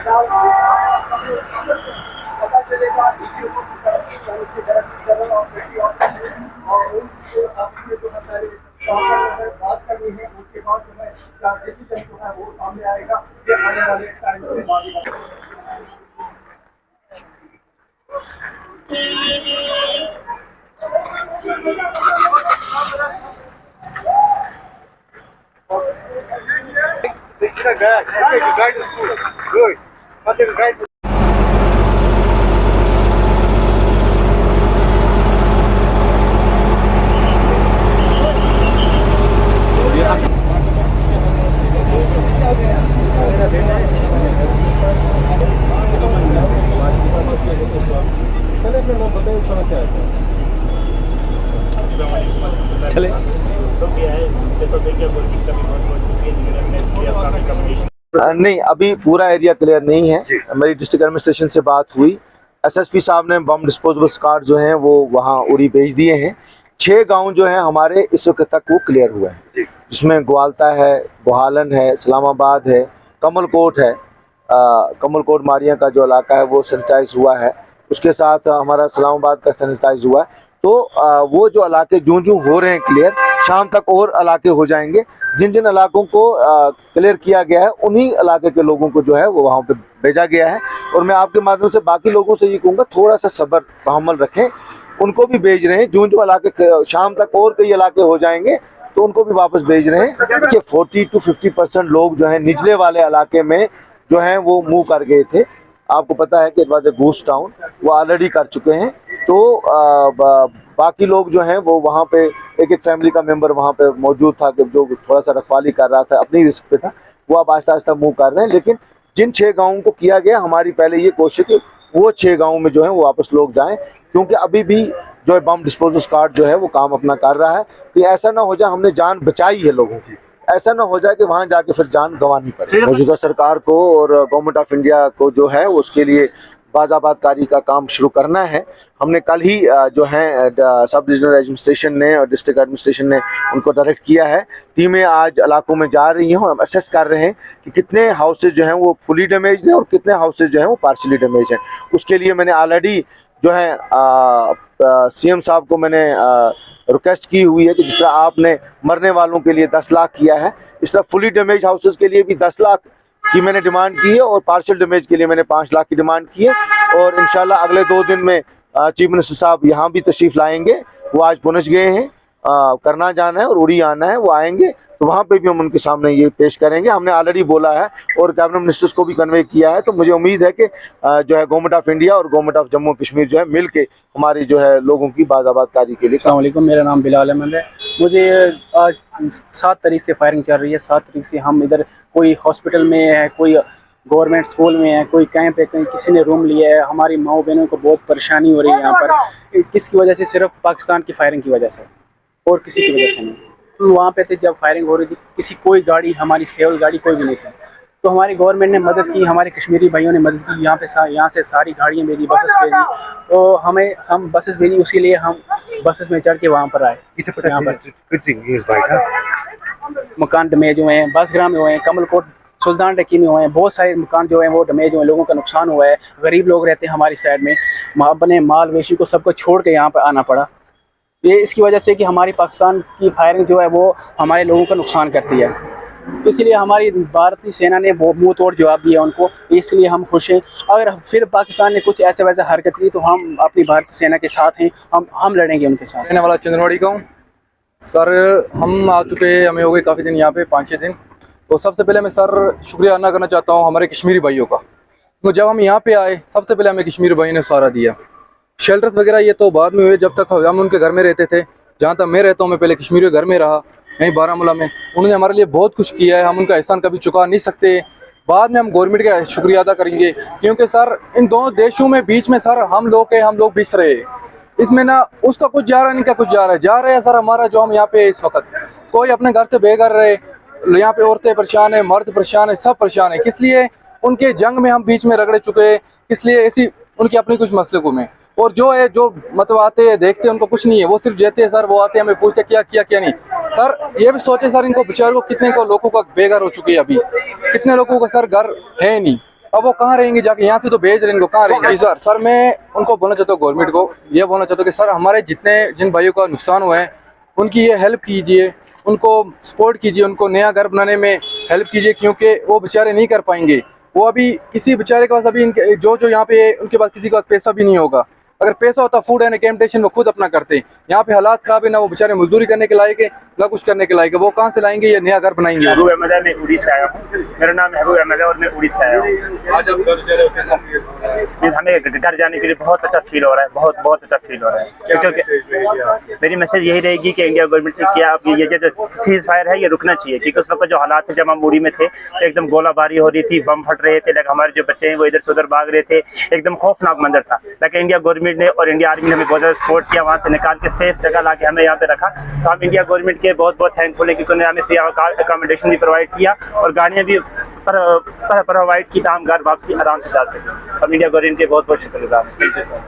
पता चलेगा बात करनी है, उसके बाद जो है क्या डिसीजन जो है वो सामने आएगा, ये आने वाले टाइम में चले नहीं, अभी पूरा एरिया क्लियर नहीं है। मेरी डिस्ट्रिक्ट एडमिनिस्ट्रेशन से बात हुई, एसएसपी साहब ने बम डिस्पोजेबल कार्ड जो हैं वो वहाँ उड़ी भेज दिए हैं। 6 गांव जो हैं हमारे इस वक्त तक वो क्लियर हुए हैं, जिसमें ग्वालता है, बुहालन है, इस्लामाबाद है, कमलकोट है। कमलकोट मारिया का जो इलाका है वो सैनिटाइज हुआ है, उसके साथ हमारा इस्लामाबाद का सैनिटाइज हुआ है। तो वो जो इलाके जूं हो रहे हैं क्लियर, शाम तक और इलाके हो जाएंगे। जिन जिन इलाकों को क्लियर किया गया है उन्हीं इलाके के लोगों को जो है वो वहाँ पे भेजा गया है। और मैं आपके माध्यम से बाकी लोगों से ये कहूँगा, थोड़ा सा सब्र तहम्मुल रखें, उनको भी भेज रहे हैं। जो इलाके शाम तक और कई इलाके हो जाएंगे तो उनको भी वापस भेज रहे हैं। देखिए 40 to 50% लोग जो हैं निचले वाले इलाके में जो हैं वो मूव कर गए थे। आपको पता है कि it was a ghost town, वो ऑलरेडी कर चुके हैं। तो बाकी लोग जो हैं वो वहाँ पे एक फैमिली का मेंबर वहाँ पे मौजूद था कि जो थोड़ा सा रखवाली कर रहा था, अपनी रिस्क पे था, वो अब आहिस्ता आहिस्ता मूव कर रहे हैं। लेकिन जिन 6 गाँवों को किया गया, हमारी पहले ये कोशिश कि वो 6 गाँव में जो है वो वापस लोग जाएँ, क्योंकि अभी भी जो है बम डिस्पोजल कार्ड जो है वो काम अपना कर रहा है। कि ऐसा ना हो जाए, हमने जान बचाई है लोगों की, ऐसा ना हो जाए कि वहाँ जाके फिर जान गंवानी पड़े। मौजूदा सरकार को और गवर्नमेंट ऑफ इंडिया को जो है उसके लिए बाज़ाबातकारी का काम शुरू करना है। हमने कल ही जो है सब डिविजनल एडमिनिस्ट्रेशन ने और डिस्ट्रिक्ट एडमिनिस्ट्रेशन ने उनको डायरेक्ट किया है। टीमें आज इलाकों में जा रही हैं और हम असेस कर रहे हैं कि कितने हाउसेज जो हैं वो फुली डैमेज हैं और कितने हाउसेज जो हैं वो पार्शली डैमेज हैं। उसके लिए मैंने ऑलरेडी जो है सीएम साहब को मैंने रिक्वेस्ट की हुई है कि जिस तरह आपने मरने वालों के लिए 10 लाख किया है, इस तरह फुली डैमेज हाउसेज के लिए भी 10 लाख की मैंने डिमांड की है और पार्शियल डैमेज के लिए मैंने 5 लाख की डिमांड की है। और इंशाल्लाह अगले 2 दिन में चीफ मिनिस्टर साहब यहाँ भी तशरीफ़ लाएंगे। वो आज पहुँच गए हैं, करना जाना है और उड़ी आना है, वो आएंगे तो वहाँ पे भी हम उनके सामने ये पेश करेंगे। हमने ऑलरेडी बोला है और कैबिनेट मिनिस्टर्स को भी कन्वे किया है। तो मुझे उम्मीद है कि जो है गवर्नमेंट ऑफ इंडिया और गवर्नमेंट ऑफ जम्मू कश्मीर जो है मिल के हमारी जो है लोगों की बाज़ाबातकारी के लिए। अस्सलाम वालेकुम, मेरा नाम बिलाल अहमद है। मुझे आज 7 तारीख से फायरिंग चल रही है। 7 तारीख से हम इधर कोई हॉस्पिटल में है, कोई गवर्नमेंट स्कूल में है, कोई कैंप है, कहीं किसी ने रूम लिया है। हमारी माओ बहनों को बहुत परेशानी हो रही है यहाँ पर। किसकी वजह से? सिर्फ पाकिस्तान की फायरिंग की वजह से, और किसी की वजह से नहीं। तो वहाँ पे थे जब फायरिंग हो रही थी, कोई गाड़ी, हमारी सेवल गाड़ी कोई भी नहीं थी। तो हमारी गवर्नमेंट ने मदद की, हमारे कश्मीरी भाइयों ने मदद की। यहाँ से सारी गाड़ियाँ भेजी, बसेस भेजी। तो हम बसेस भेजी, उसी लिए हम बसेस में चढ़ के वहाँ पर आए। यहाँ पर मकान डैमेज हुए हैं, बसग्राम में हुए हैं, कमलकोट, सुल्तान टकी में हुए हैं। बहुत सारे मकान जो हैं वो डैमेज हुए हैं, लोगों का नुकसान हुआ है। गरीब लोग रहते हैं हमारी साइड में, अपने माल वेशी को सबको छोड़ के यहाँ पर आना पड़ा। ये इसकी वजह से कि हमारी पाकिस्तान की फायरिंग जो है वो हमारे लोगों का नुकसान करती है। इसलिए हमारी भारतीय सेना ने वो मुँह तोड़ जवाब दिया उनको, इसलिए हम खुश हैं। अगर फिर पाकिस्तान ने कुछ ऐसे वैसे हरकत की तो हम अपनी भारतीय सेना के साथ हैं, हम लड़ेंगे उनके साथ। रहने वाला चंद्रवाड़ी का हूँ सर। हम आ चुके हैं, हमें हो गए काफ़ी दिन यहाँ पे, 5-6 दिन। तो सबसे पहले मैं सर शुक्रिया अदा करना चाहता हूँ हमारे कश्मीरी भाइयों का। तो जब हम यहाँ पे आए सबसे पहले हमें कश्मीरी भाई ने सहारा दिया। शेल्टर्स वगैरह ये तो बाद में हुए, जब तक हम उनके घर में रहते थे। जहाँ तक मैं रहता हूँ, मैं पहले कश्मीरी घर में रहा, यहीं बारामूला में। उन्होंने हमारे लिए बहुत कुछ किया है, हम उनका एहसान कभी चुका नहीं सकते। बाद में हम गवर्नमेंट का शुक्रिया अदा करेंगे, क्योंकि सर इन दोनों देशों में बीच में सर हम लोग बिस रहे। इसमें ना उसका कुछ जा रहा है, नहीं का कुछ जा रहा है सर। हमारा जो हम यहाँ पे इस वक्त कोई अपने घर से बेघर रहे, यहाँ पे औरतें परेशान है, मर्द परेशान है, सब परेशान है। किस लिए? उनके जंग में हम बीच में रगड़े चुके हैं। किस लिए? ऐसी उनकी अपनी कुछ मसलकों में। और जो मतलब आते हैं देखते हैं, उनको कुछ नहीं है, वो सिर्फ जेते हैं सर। वो आते हैं, हमें पूछते क्या किया क्या नहीं। सर ये भी सोचे सर, इनको बेचारों को कितने को लोगों का बेघर हो चुके हैं। अभी कितने लोगों का सर घर है नहीं, अब वो कहाँ रहेंगे जाके, यहाँ से तो भेज रहे हैं, इनको कहाँ रहेंगे। सर मैं उनको बोलना चाहता हूँ, गवर्नमेंट को ये बोलना चाहता हूँ कि सर हमारे जिन भाइयों का नुकसान हुआ है उनकी ये हेल्प कीजिए, उनको सपोर्ट कीजिए, उनको नया घर बनाने में हेल्प कीजिए, क्योंकि वो बेचारे नहीं कर पाएंगे। वो अभी किसी बेचारे के पास अभी इनके जो यहाँ पे उनके पास किसी के पास पैसा भी नहीं होगा। अगर पैसा होता फूड एंड अकोमोडेशन वो खुद अपना करते। यहाँ पे हालात खराब है, ना वो बेचारे मजदूरी करने के लायक है ना कुछ करने के लायक है। वो कहाँ से लाएंगे ये नया घर बनाएंगे। महबूब अहमद है, मैं उड़ी से आया हूँ। मेरा नाम महबूब अहमद है और मैं उड़ी से आया हूँ। आज आप घर जा रहे हो, कैसा हमें घर जाने के लिए बहुत अच्छा फील हो रहा है, बहुत अच्छा फील हो रहा है। क्योंकि मेरी मैसेज यही रहेगी कि इंडिया गवर्नमेंट से क्या आप ये जो सीज फायर है ये रुकना चाहिए, क्योंकि उस वक्त जो हालात थे जब हम उड़ी में थे एकदम गोलाबारी हो रही थी, बम फट रहे थे, लेकिन हमारे जो बच्चे हैं वो इधर से उधर भाग रहे थे, एकदम खौफनाक मंजर था। लेकिन इंडिया गवर्नमेंट ने और इंडिया आर्मी ने हमें बहुत ज़्यादा सपोर्ट किया, वहाँ से निकाल के सेफ जगह ला के हमें यहाँ पे रखा। तो हम इंडिया गवर्नमेंट के बहुत बहुत थैंकफुल है, क्योंकि उन्होंने हमें फ्री अकोमोडेशन भी प्रोवाइड किया और गाड़ियाँ भी प्रोवाइड की, तो हम घर वापसी आराम से जा सकें। हम इंडिया गवर्नमेंट के बहुत बहुत शुक्रगुजार हैं। Thank you sir.